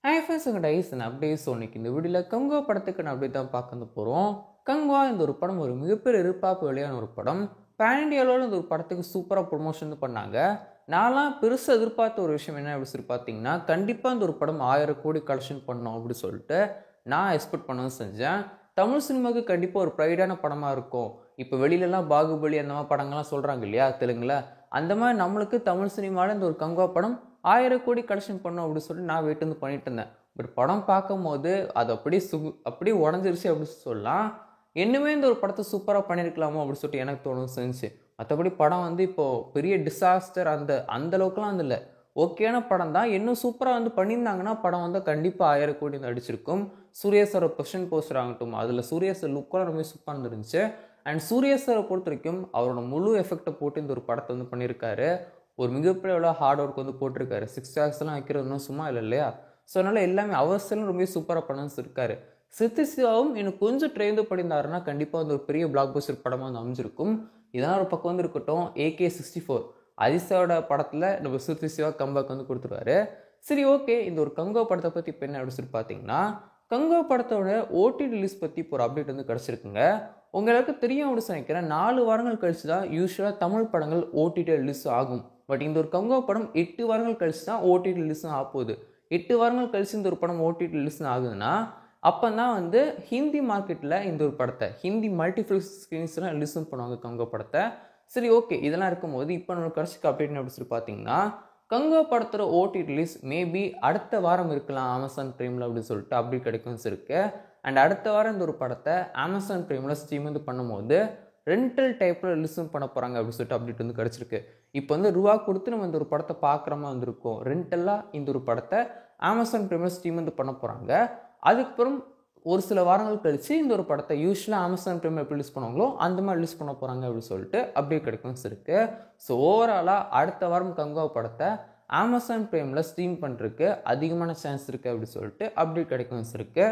Hi friends, உங்கள் dies நான் அப்படியே இன்னைக்கு இந்த வீடியோவில் கங்குவா படத்துக்கு நான் அப்படியே தான் பார்க்க போகிறோம். கங்குவா இந்த ஒரு படம் ஒரு மிகப்பெரிய எதிர்பார்ப்பு வெளியான ஒரு படம். பேன் இண்டியாவில் இந்த ஒரு படத்துக்கு சூப்பராக ப்ரொமோஷன் பண்ணாங்க. நான்லாம் பெருசாக எதிர்பார்த்த ஒரு விஷயம் என்ன அப்படி சொல்லி பார்த்தீங்கன்னா, கண்டிப்பாக இந்த ஒரு படம் 1000 கோடி கலெக்ஷன் பண்ணோம் அப்படின்னு சொல்லிட்டு நான் எக்ஸ்பெக்ட் பண்ணவும் செஞ்சேன். தமிழ் சினிமாவுக்கு கண்டிப்பாக ஒரு ப்ரைடான படமாக இருக்கும். இப்போ வெளியிலலாம் பாகுபலி அந்த மாதிரி படங்கள்லாம் சொல்கிறாங்க இல்லையா தெலுங்குல, அந்த மாதிரி நம்மளுக்கு தமிழ் சினிமாவில் இந்த ஒரு கங்குவா படம் 1000 கோடி கலெக்ஷன் பண்ணும் அப்படின்னு சொல்லிட்டு நான் வெயிட் வந்து பண்ணிட்டு இருந்தேன். பட் படம் பார்க்கும்போது அது அப்படியே அப்படியே உடஞ்சிருச்சு அப்படின்னு சொல்லலாம். இன்னுமே இந்த ஒரு படத்தை சூப்பராக பண்ணியிருக்கலாமோ அப்படின்னு சொல்லிட்டு எனக்கு தோணும் செஞ்சு. மற்றபடி படம் வந்து இப்போது பெரிய டிசாஸ்டர் அந்த அந்த அளவுக்குலாம் வந்து இல்லை. ஓகேயான படம் தான். இன்னும் சூப்பராக வந்து பண்ணியிருந்தாங்கன்னா படம் வந்து கண்டிப்பாக 1000 கோடி வந்து அடிச்சிருக்கும். சூர்யா சார் பொசிஷன் போஸ்டர் ஆகட்டும், அதில் சூர்யா சார் லுக்கெல்லாம் ரொம்ப சூப்பராக இருந்துருந்துச்சு. அண்ட் சூர்யா சாரை பொறுத்த வரைக்கும் அவரோட முழு எஃபெக்டை போட்டு இந்த ஒரு படத்தை வந்து பண்ணியிருக்காரு. ஒரு மிகப்பெரிய எவ்வளோ ஹார்ட் ஒர்க் வந்து போட்டிருக்காரு. 6 லேக்ஸ்லாம் வைக்கிறதுனும் சும்மா இல்லை இல்லையா? ஸோ அதனால் எல்லாமே அவசரம் ரொம்ப சூப்பராக பண்ணணும்னு இருக்காரு. சித்தி சிவாவும் இன்னும் கொஞ்சம் ட்ரெயின் பண்ணியிருந்தாருன்னா கண்டிப்பாக வந்து ஒரு பெரிய பிளாக் பஸ்டர் படமாக வந்து அமைஞ்சிருக்கும். இதெல்லாம் ஒரு பக்கம் வந்து இருக்கட்டும். AK64 அதிசாவோட படத்தில் நம்ம சித்தி சிவா கம்பேக் வந்து கொடுத்துருவாரு. சரி, ஓகே. இந்த ஒரு கங்குவா படத்தை பற்றி இப்போ என்ன அப்படின்னு சொல்லி பார்த்தீங்கன்னா, கங்குவா படத்தோட OTT ரிலீஸ் பற்றி இப்போ ஒரு அப்டேட் வந்து கிடச்சிருக்குங்க. உங்களுக்கு தெரியும் அப்படின்னு நினைக்கிறேன். 4 வாரங்கள் கழிச்சு தான் யூஸ்வலாக தமிழ் படங்கள் OTT ரிலீஸ் ஆகும். பட் இந்த ஒரு கங்குவா படம் 8 வாரங்கள் கழிச்சு தான் OTT ரிலீஸ் ஆகப்போகுது. 8 வாரங்கள் கழிச்சு இந்த ஒரு படம் OTT ரிலீஸ் ஆகுதுன்னா, அப்போ தான் வந்து ஹிந்தி மார்க்கெட்டில் இந்த ஒரு படத்தை ஹிந்தி மல்டிப்ளெக்ஸ் ஸ்க்ரீன்ஸ்லாம் ரிலீஸ் பண்ணுவாங்க கங்குவா படத்தை. சரி, ஓகே. இதெல்லாம் இருக்கும்போது இப்போ நம்ம கடைசிக்கு அப்டேட் அப்படின்னு சொல்லி பார்த்தீங்கன்னா, கங்குவா படத்தோட OTT ரிலீஸ் மேபி அடுத்த வாரம் இருக்கலாம் அமேசான் பிரைமில் அப்படின்னு சொல்லிட்டு அப்டேட் கிடைக்கும்னு இருக்கு. அண்ட் அடுத்த வாரம் இந்த ஒரு படத்தை அமேசான் பிரைமில் ஸ்ட்ரீம் வந்து பண்ணும்போது ரெண்டல் டைப்பில் ரிலீஸும் பண்ண போகிறாங்க அப்படின்னு சொல்லிட்டு அப்டேட் வந்து கிடச்சிருக்கு. இப்போ வந்து ரூபா கொடுத்து நம்ம இந்த ஒரு படத்தை பார்க்குற மாதிரி வந்திருக்கோம். ரெண்டலாக இந்த ஒரு படத்தை அமேசான் பிரைமில் ஸ்ட்ரீம் வந்து பண்ண போகிறாங்க. அதுக்கப்புறம் ஒரு சில வாரங்கள் கழித்து இந்த ஒரு படத்தை யூஸ்வலாக அமேசான் பிரைமில் எப்படி ரிலீஸ் பண்ணுவாங்களோ அந்த மாதிரி ரிலீஸ் பண்ண போகிறாங்க அப்படின்னு சொல்லிட்டு அப்டேட் கிடைக்கும்னு இருக்குது. ஸோ ஓவராலாக அடுத்த வாரம் கங்குவா படத்தை அமேசான் பிரைமில் ஸ்ட்ரீம் பண்ணுறதுக்கு அதிகமான சான்ஸ் இருக்குது அப்படின்னு சொல்லிட்டு அப்டேட் கிடைக்கும்னு இருக்குது.